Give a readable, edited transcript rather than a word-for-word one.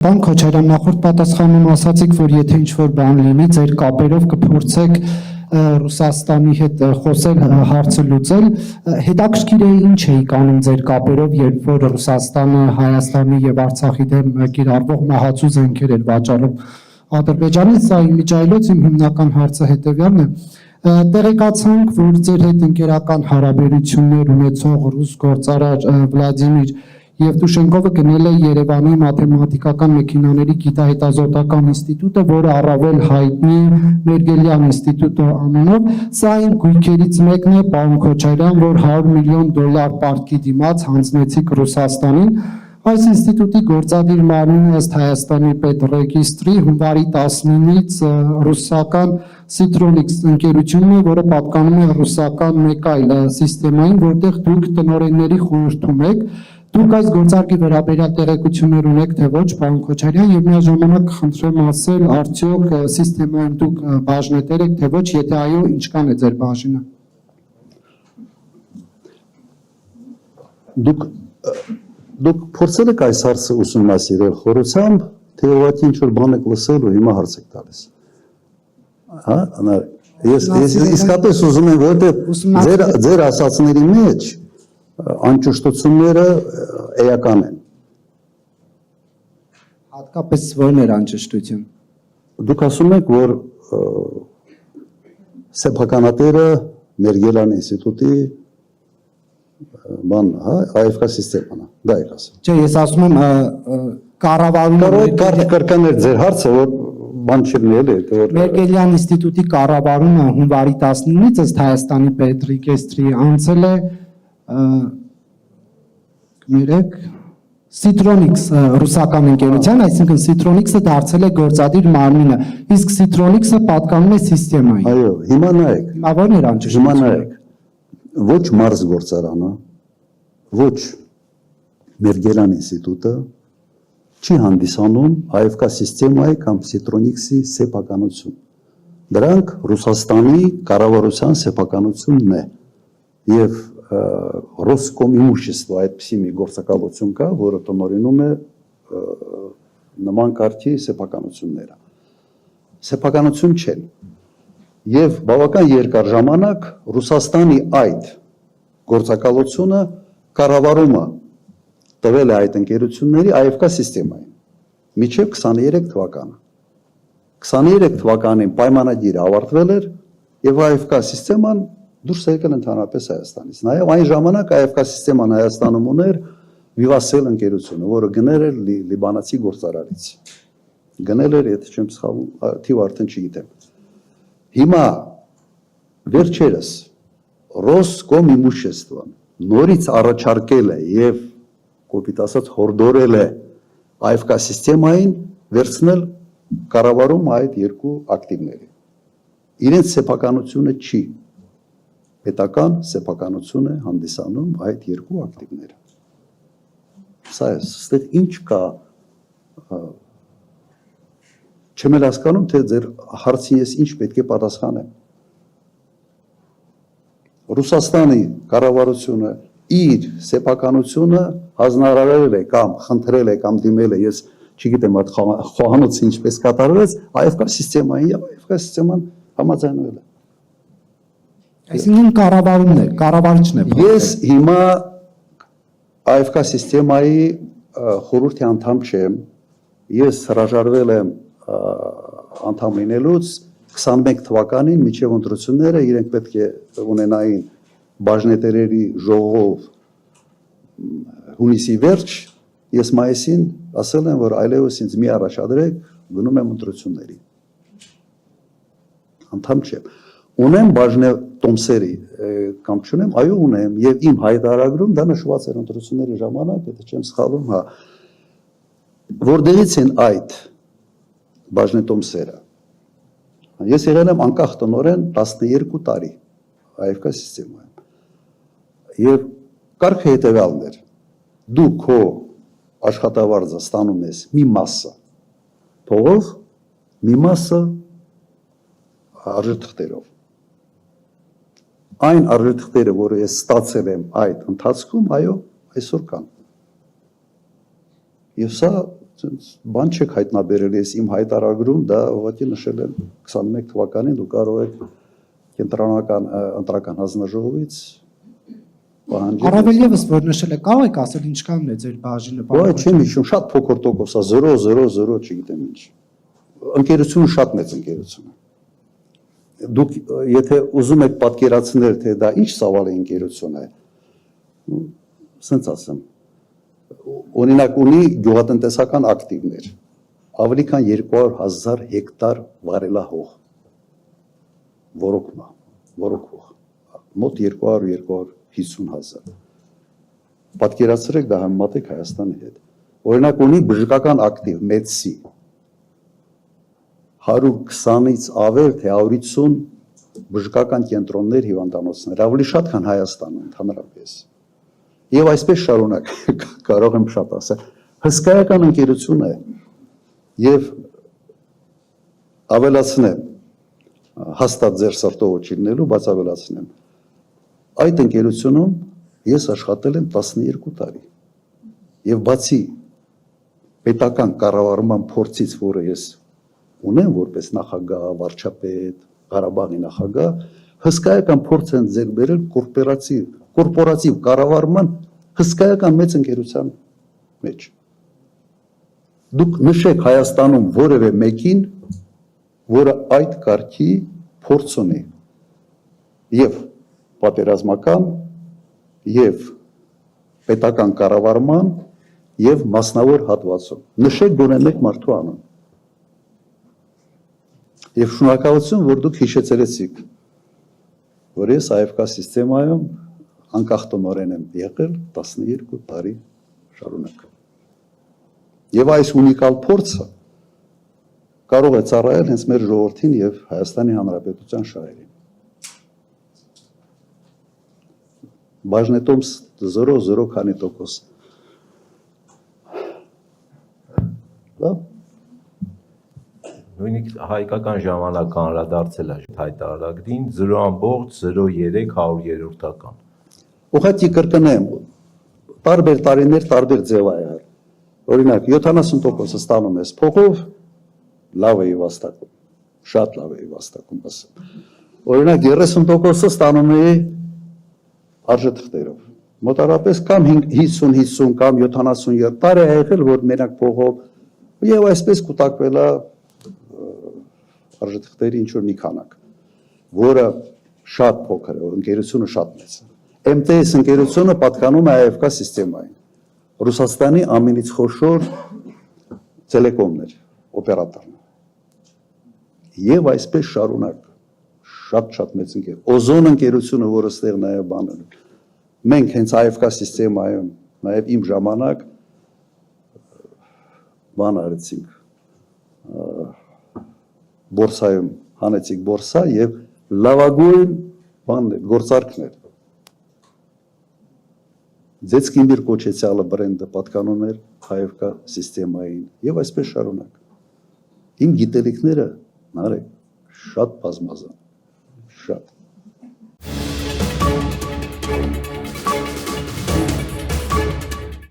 Պարոն Քոչարյան, նախորդ պատասխանում ասացիք, որ եթե ինչ-որ բան լինի, ձեր կապերով կփորձեք Ռուսաստանի հետ խոսել, հարցը լուծել, հետաքրքիր է ինչ էիք անում ձեր կապերով, երբ որ Ռուսաստանը Հայաստանի եւ Արցախի դեմ կիրառվող մահացու զենքեր էր վաճառում Ադրբեջանից, սա իմիջայլոց իմ հիմնական հարցը հետեւյալն է, տեղեկացանք, որ ձեր հետ ընկերական հարաբերություններ ունեցող ռուս գործարար Վլադիմիր Եվտուշենկովը գնել է Երևանի մաթեմատիկական մեքենաների գիտահետազոտական ինստիտուտը, որը առավել հայտնի է Մերգելյան ինստիտուտը անունով, սա այն գույքերից մեկն է, պարոն Քոչարյան, որ $100 միլիոն պարտքի դիմաց հանձնեցիք Ռուսաստանին, այս ինստիտուտի գործադիր մարմինը ըստ Հայաստանի պետռեգիստրի հունվարի 19-ից ռուսական Citronics ընկերությունն է, որը պատկանում է ռուսական մեկ այլ սիստեմային, որտեղ դուք տնօրենների խորհրդում եք, դուք այս գործարքի վերաբերյալ տեղեկություններ ունեք, թե ոչ, պարոն Քոչարյան, եւ միաժամանակ խնդրեմ ասել, արդյոք սիստեմային դուք բաժնետեր եք, թե ոչ, եթե այո, ինչքան է ձեր բաժինը։ Դուք փորձել եք այս հարցը ուսումնասիրել խորությամբ, թե ուղղակի ինչ-որ բան եք լսել ու հիմա հարց եք տալիս։ Հա, ես իսկապես ուզում եմ, որովհետև ձեր ասածների մեջ անճշտությունները էական են։ Հատկապես ո՞րն էր անճշտություն։ Դուք ասում եք, որ սեփականատերը Մերգելյան ինստիտուտի բան, հա, AFK սիստեման է, դա եք ասում։ Չէ, ես ասում եմ կառավարումը կրկնել ձեր հարցը, որ բան չլինի էլի, որ Մերգելյան ինստիտուտի կառավարումը հունվարի 19-ից ըստ Հայաստանի պետռեգիստրի անցել է կներեք Citronics ռուսական ընկերության, այսինքն Citronics-ը դարձել է գործադիր մարմինը, իսկ Citronics-ը պատկանում է սիստեմային։ Այո, հիմա նայեք։ Հիմա ո՞րն էր անճշտությունը։ Հիմա նայեք։ Ոչ Մարս գործարանը, ոչ Մերգելյան ինստիտուտը չի հանդիսանում AFK սիստեմայի կամ Citronics-ի սեփականություն։ Դրանք Ռուսաստանի կառավարության սեփականությունն է եւ Ռոսկոմ իմущество այդպիսի մի գործակալություն կա, որը տնօրինում է նման կարգի սեփականությունները։ Սեփականություն չեն։ Եվ բավական երկար ժամանակ Ռուսաստանի այդ գործակալությունը կառավարումը տվել է այդ ընկերությունների AFK սիստեմային մինչև 23 թվականը։ 23 թվականին պայմանագիրը ավարտվել էր եւ AFK սիստեման դուրս եկել ընդհանրապես Հայաստանից։ Նաև այն ժամանակ AFK սիստեման Հայաստանում ուներ Vivasel ընկերությունը, որը գնել էր լիբանացի գործարարից։ Գնել էր, եթե չեմ սխալվում, թիվ արդեն չգիտեմ։ Հիմա վերջերս Ռոսկոմ իմуществոն նորից առաջարկել է եւ կոպիտ ասած հորդորել է AFK սիստեմային վերցնել կառավարում այդ երկու ակտիվների։ Իրենց սեփականությունը չի պետական սեփականություն է հանդիսանում այդ երկու ակտիվները։ Սա է, ստեղ ինչ կա, չեմ էլ հասկանում, թե ձեր հարցին ես ինչ պետք է պատասխանեմ։ Ռուսաստանի կառավարությունը իր սեփականությունը հանձնարարել է կամ խնդրել է կամ դիմել է, ես չգիտեմ այդ խոհանոցը ինչպես կատարվեց, AFK սիստեմային եւ AFK սիստեման համաձայնվել է։ Այսինքն կառավարումն է, կառավարիչն է։ Ես հիմա AFK սիստեմայի խորհրդի անդամ չեմ, ես հրաժարվել եմ անդամ լինելուց 21 թվականին միջև ընտրությունները իրենք պետք է ունենային բաժնետերերի ժողով հունիսի վերջ, ես մայիսին ասել եմ, որ այլևս ինձ մի առաջադրեք, գնում եմ ընտրությունների։ Անդամ չեմ։ Ունեմ բաժնետոմսերի կամ չունեմ, այո ունեմ, եւ իմ հայտարարագրում դա նշված էր ընտրությունների ժամանակ, եթե չեմ սխալվում, հա։ Որտեղից են այդ բաժնետոմսերը։ Ես եղել եմ անկախ տնօրեն 12 տարի AFK սիստեմայում։ Եվ կարգը հետեւյալն էր. դու քո աշխատավարձը ստանում ես մի մասը փողով, մի մասը արժեթղթերով։ Այն արժեթղթերը, որը ես ստացել եմ այդ ընթացքում, այո, այսօր կան։ Եվ սա բան չեք հայտնաբերել, ես իմ հայտարարում դա ուղղակի նշել եմ 21 թվականին, դու կարող եք կենտրոնական ընտրական հանձնաժողովից պահանջել։ Առավել եւս որ նշել եք, կարող եք ասել ինչքանն է ձեր բաժինը։ Ոչ, չեմ հիշում, շատ փոքր տոկոս է, 0.00, չգիտեմ ինչ։ Ընկերությունը շատ մեծ ընկերություն է։ Դուք եթե ուզում եք պատկերացնել, թե դա ինչ սավալ է ընկերություն է, սենց ասեմ, օրինակ ունի գյուղատնտեսական ակտիվներ, ավելի քան 200,000 հեկտար վարելահող, որոքվող, մոտ 200-250,000։ Պատկերացրեք դա համեմատեք Հայաստանի հետ։ Օրինակ ունի բժշկական ակտիվ, մեդսի, 120-ից ավել, թե 150 բժշկական կենտրոններ, հիվանդանոցներ, ավելի շատ քան Հայաստանում ընդհանրապես։ Եվ այսպես շարունակ, կարող եմ շատ ասել, հսկայական ընկերություն է եւ ավելացնեմ, հաստատ ձեր սրտով չիլնելու, բայց ավելացնեմ, այդ ընկերությունում ես աշխատել եմ 12 տարի եւ բացի պետական կառավարման փորձից, որը ես ունեմ որպես նախագահ, վարչապետ, Ղարաբաղի նախագահ, հսկայական փորձ են ձեռք բերել կորպորատիվ կառավարման հսկայական մեծ ընկերության մեջ։ Դուք նշեք Հայաստանում որևէ մեկին, որը այդ կարգի փորձ ունի եւ պատերազմական եւ պետական կառավարման եւ մասնավոր հատվածում։ Նշեք գոնե մեկ մարդու անուն։ Եվ շնորհակալություն, որ դուք հիշեցրեցիք, որ ես AFK սիստեմայում անկախ տնօրեն եմ եղել 12 տարի շարունակ։ Եվ այս ունիկալ փորձը կարող է ծառայել հենց մեր ժողովրդին եւ Հայաստանի Հանրապետության շահերին։ Բաժնետոմս 0.0 քանի տոկոս։ Լավ։ Նույնիսկ հայկական ժամանակ անդրադարձել է հայտարարագրին 0.03%։ Ուղղակի կրկնեմ, տարբեր տարիներ տարբեր ձև ա եղել։ Օրինակ 70% ստանում ես փողով, լավ էի վաստակում, շատ լավ էի վաստակում ասեմ։ Օրինակ 30% ստանում էի արժեթղթերով։ Մոտարապես կամ 50-50 կամ 70 տարի ա եղել, որ մենակ փողով եւ այսպես կուտակվել է արժեթղթերի ինչ որ մի քանակ, որը շատ փոքր է, ընկերությունը շատ մեծ է։ MTS ընկերությունը պատկանում է AFK սիստեմային։ Ռուսաստանի ամենից խոշոր տելեկոմներ, օպերատորն։ Եվ այսպես շարունակ շատ մեծ ընկեր։ Օզոն ընկերությունը, որը ստեղ նաև բանել։ Մենք հենց AFK սիստեմայում, նաև իմ ժամանակ բան արեցինք, բորսայում հանեցինք բորսա եւ լավագույն բաններ, գործարքներ։ Ձեցկիմբիր կոչեցյալը բրենդը պատկանում էր AFK սիստեմային եւ այսպես շարունակ։ Իմ գիտելիքները նարեկ շատ բազմազան, շատ։